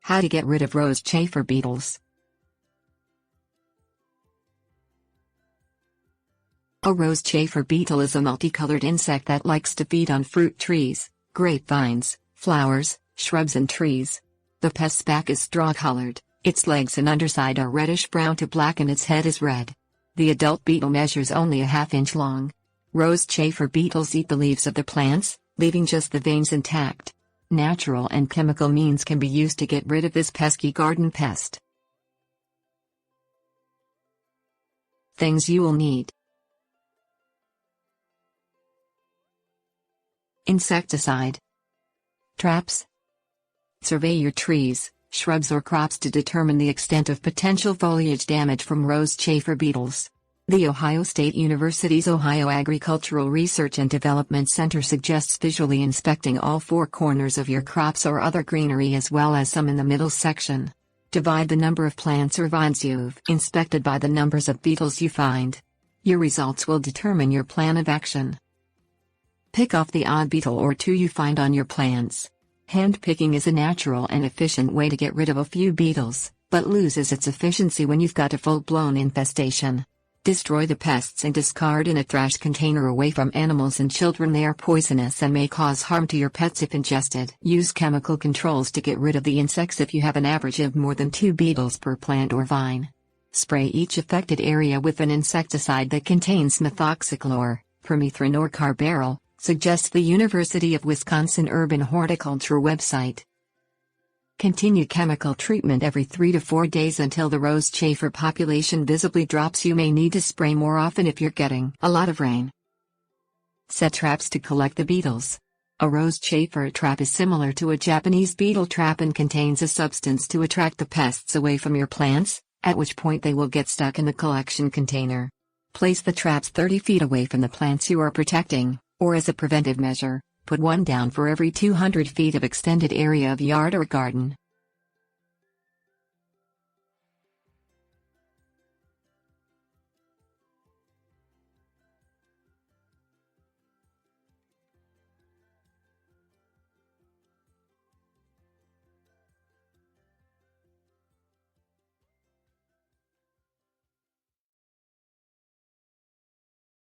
How to get rid of rose chafer beetles. A rose chafer beetle is a multicolored insect that likes to feed on fruit trees, grapevines, flowers, shrubs and trees. The pest's back is straw-colored, its legs and underside are reddish-brown to black and its head is red. The adult beetle measures only a half-inch long. Rose chafer beetles eat the leaves of the plants, leaving just the veins intact. Natural and chemical means can be used to get rid of this pesky garden pest. Things you will need: insecticide, traps. Survey your trees, shrubs or crops to determine the extent of potential foliage damage from rose chafer beetles. The Ohio State University's Ohio Agricultural Research and Development Center suggests visually inspecting all four corners of your crops or other greenery as well as some in the middle section. Divide the number of plants or vines you've inspected by the numbers of beetles you find. Your results will determine your plan of action. Pick off the odd beetle or two you find on your plants. Hand-picking is a natural and efficient way to get rid of a few beetles, but loses its efficiency when you've got a full-blown infestation. Destroy the pests and discard in a trash container away from animals and children. They are poisonous and may cause harm to your pets if ingested. Use chemical controls to get rid of the insects if you have an average of more than 2 beetles per plant or vine. Spray each affected area with an insecticide that contains methoxychlor, permethrin or carbaryl, suggests the University of Wisconsin Urban Horticulture website. Continue chemical treatment every 3 to 4 days until the rose chafer population visibly drops. You may need to spray more often if you're getting a lot of rain. Set traps to collect the beetles. A rose chafer trap is similar to a Japanese beetle trap and contains a substance to attract the pests away from your plants, at which point they will get stuck in the collection container. Place the traps 30 feet away from the plants you are protecting, or as a preventive measure, put one down for every 200 feet of extended area of yard or garden.